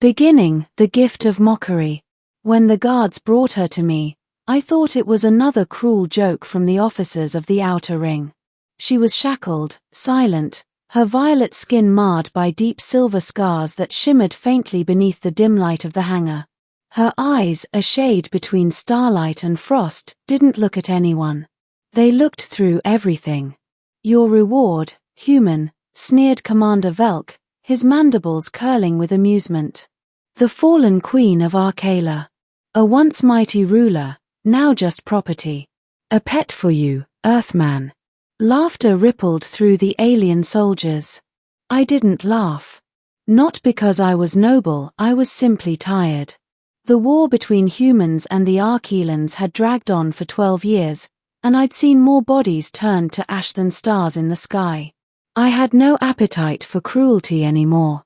Beginning, the gift of mockery. When the guards brought her to me, I thought it was another cruel joke from the officers of the outer ring. She was shackled, silent, her violet skin marred by deep silver scars that shimmered faintly beneath the dim light of the hangar. Her eyes, a shade between starlight and frost, didn't look at anyone. They looked through everything. "Your reward, human," sneered Commander Valk, his mandibles curling with amusement. "The fallen queen of Arkela. A once mighty ruler, now just property. A pet for you, Earthman." Laughter rippled through the alien soldiers. I didn't laugh. Not because I was noble, I was simply tired. The war between humans and the Arkelans had dragged on for 12 years, and I'd seen more bodies turned to ash than stars in the sky. I had no appetite for cruelty anymore.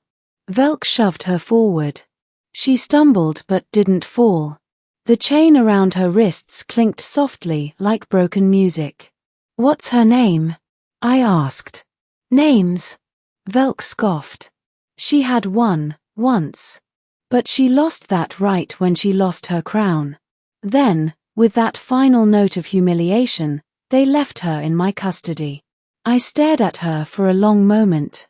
Valk shoved her forward. She stumbled but didn't fall. The chain around her wrists clinked softly like broken music. "What's her name?" I asked. "Names?" Valk scoffed. "She had one, once. But she lost that right when she lost her crown. Then, with that final note of humiliation, they left her in my custody." I stared at her for a long moment.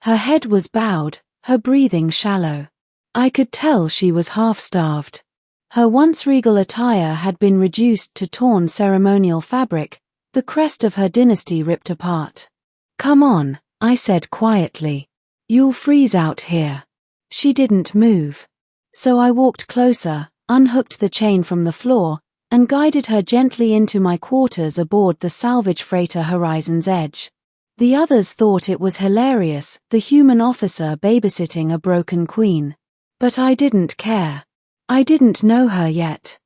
Her head was bowed, her breathing shallow. I could tell she was half-starved. Her once regal attire had been reduced to torn ceremonial fabric, the crest of her dynasty ripped apart. "Come on," I said quietly. "You'll freeze out here." She didn't move. So I walked closer, unhooked the chain from the floor, and guided her gently into my quarters aboard the salvage freighter Horizon's Edge. The others thought it was hilarious, the human officer babysitting a broken queen. But I didn't care. I didn't know her yet.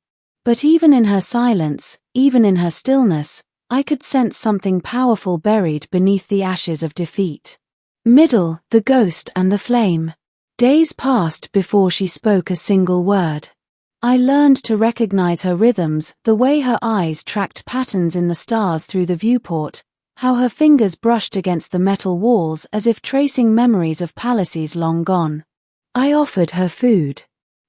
But even in her silence, even in her stillness, I could sense something powerful buried beneath the ashes of defeat. Middle, the ghost and the flame. Days passed before she spoke a single word. I learned to recognize her rhythms, the way her eyes tracked patterns in the stars through the viewport, how her fingers brushed against the metal walls as if tracing memories of palaces long gone. I offered her food.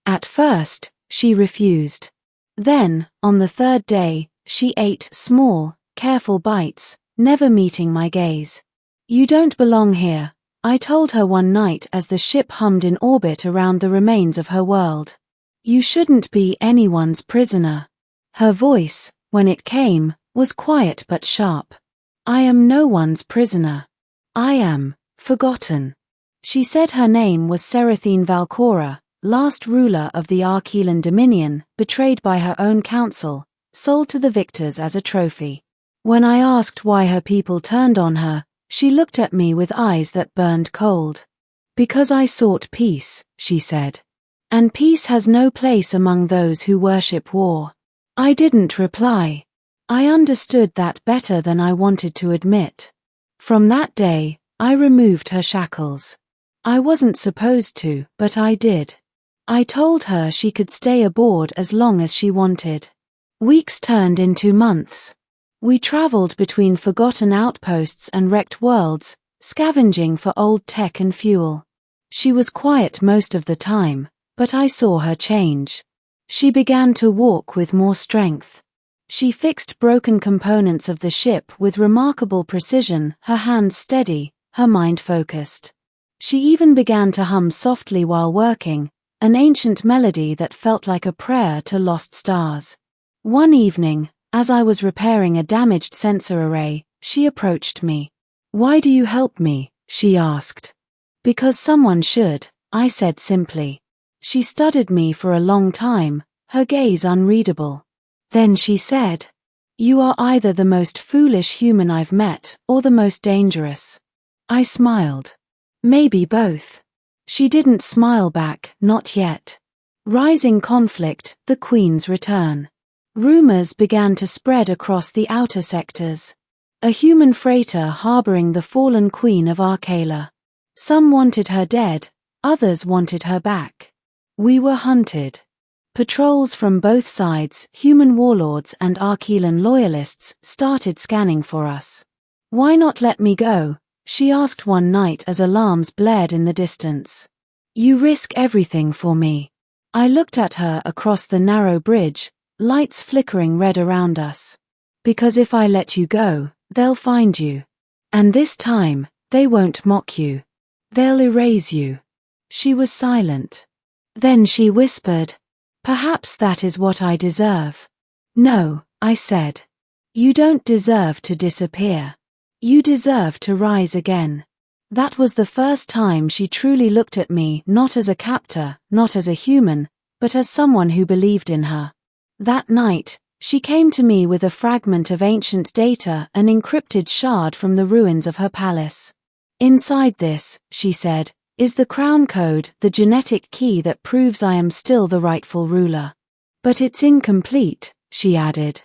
At first, she refused. Then, on the third day, she ate small, careful bites, never meeting my gaze. "You don't belong here," I told her one night as the ship hummed in orbit around the remains of her world. "You shouldn't be anyone's prisoner." Her voice, when it came, was quiet but sharp. "I am no one's prisoner. I am forgotten." She said her name was Serathine Val'Kora, last ruler of the Arkelan Dominion, betrayed by her own council, sold to the victors as a trophy. When I asked why her people turned on her, she looked at me with eyes that burned cold. "Because I sought peace," she said. "And peace has no place among those who worship war." I didn't reply. I understood that better than I wanted to admit. From that day, I removed her shackles. I wasn't supposed to, but I did. I told her she could stay aboard as long as she wanted. Weeks turned into months. We traveled between forgotten outposts and wrecked worlds, scavenging for old tech and fuel. She was quiet most of the time, but I saw her change. She began to walk with more strength. She fixed broken components of the ship with remarkable precision, her hands steady, her mind focused. She even began to hum softly while working, an ancient melody that felt like a prayer to lost stars. One evening, as I was repairing a damaged sensor array, she approached me. "Why do you help me?" she asked. "Because someone should," I said simply. She studied me for a long time, her gaze unreadable. Then she said, "You are either the most foolish human I've met or the most dangerous." I smiled. "Maybe both." She didn't smile back, not yet. Rising conflict, the Queen's return. Rumors began to spread across the outer sectors. A human freighter harboring the fallen Queen of Arkela. Some wanted her dead, others wanted her back. We were hunted. Patrols from both sides, human warlords and Arkelan loyalists, started scanning for us. "Why not let me go?" she asked one night as alarms blared in the distance. You risk everything for me. I looked at her across the narrow bridge, lights flickering red around us. Because if I let you go, they'll find you. And this time, they won't mock you. They'll erase you. She was silent. Then she whispered, "Perhaps that is what I deserve." "No," I said. "You don't deserve to disappear. You deserve to rise again." That was the first time she truly looked at me, not as a captor, not as a human, but as someone who believed in her. That night, she came to me with a fragment of ancient data, an encrypted shard from the ruins of her palace. "Inside this," she said, "is the crown code, the genetic key that proves I am still the rightful ruler. But it's incomplete," she added.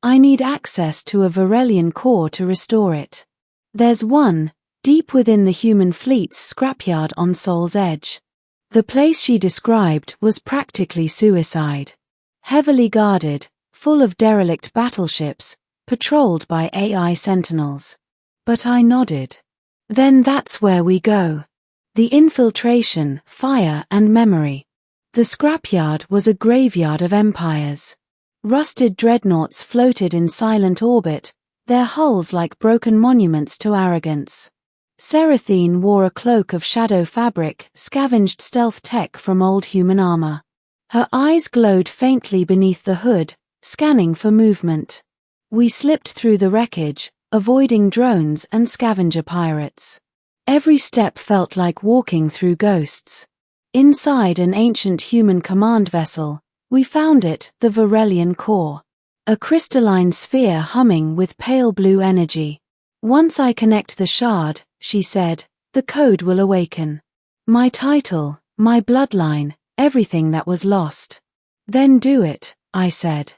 "I need access to a Varelian core to restore it. There's one, deep within the human fleet's scrapyard on Sol's Edge." The place she described was practically suicide. Heavily guarded, full of derelict battleships, patrolled by AI sentinels. But I nodded. "Then that's where we go. The infiltration, fire and memory." The scrapyard was a graveyard of empires. Rusted dreadnoughts floated in silent orbit, their hulls like broken monuments to arrogance. Serathine wore a cloak of shadow fabric, scavenged stealth tech from old human armor. Her eyes glowed faintly beneath the hood, scanning for movement. We slipped through the wreckage, avoiding drones and scavenger pirates. Every step felt like walking through ghosts. Inside an ancient human command vessel, we found it, the Varelian core. A crystalline sphere humming with pale blue energy. "Once I connect the shard," she said, "the code will awaken. My title, my bloodline, everything that was lost." "Then do it," I said.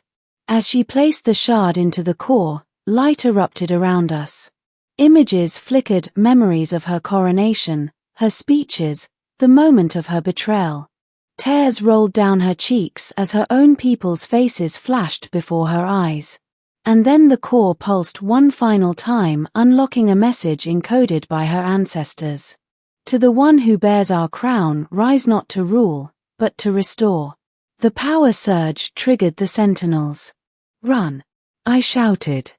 As she placed the shard into the core, light erupted around us. Images flickered, memories of her coronation, her speeches, the moment of her betrayal. Tears rolled down her cheeks as her own people's faces flashed before her eyes. And then the core pulsed one final time, unlocking a message encoded by her ancestors. "To the one who bears our crown, rise not to rule, but to restore." The power surge triggered the sentinels. "Run!" I shouted.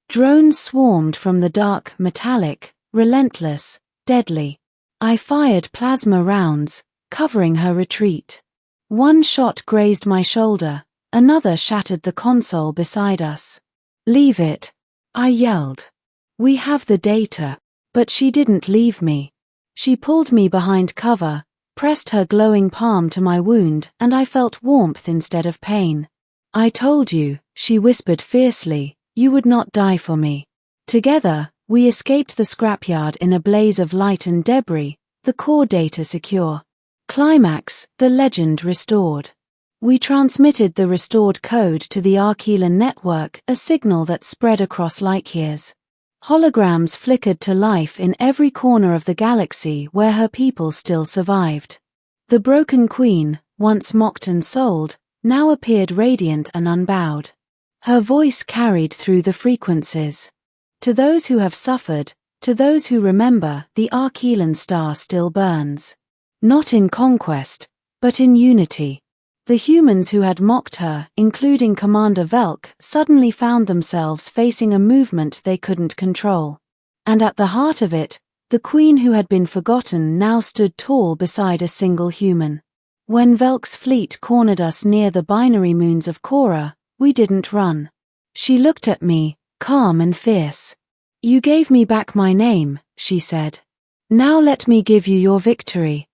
Drones swarmed from the dark, metallic, relentless, deadly. I fired plasma rounds, covering her retreat. One shot grazed my shoulder, another shattered the console beside us. "Leave it," I yelled. "We have the data." But she didn't leave me. She pulled me behind cover, pressed her glowing palm to my wound, and I felt warmth instead of pain. "I told you," she whispered fiercely, "you would not die for me." Together, we escaped the scrapyard in a blaze of light and debris, the core data secure. Climax, the legend restored. We transmitted the restored code to the Archelan network, a signal that spread across light years. Holograms flickered to life in every corner of the galaxy where her people still survived. The broken queen, once mocked and sold, now appeared radiant and unbowed. Her voice carried through the frequencies. "To those who have suffered, to those who remember, the Archelan star still burns. Not in conquest, but in unity." The humans who had mocked her, including Commander Valk, suddenly found themselves facing a movement they couldn't control. And at the heart of it, the queen who had been forgotten now stood tall beside a single human. When Valk's fleet cornered us near the binary moons of Kora, we didn't run. She looked at me, calm and fierce. "You gave me back my name," she said. "Now let me give you your victory."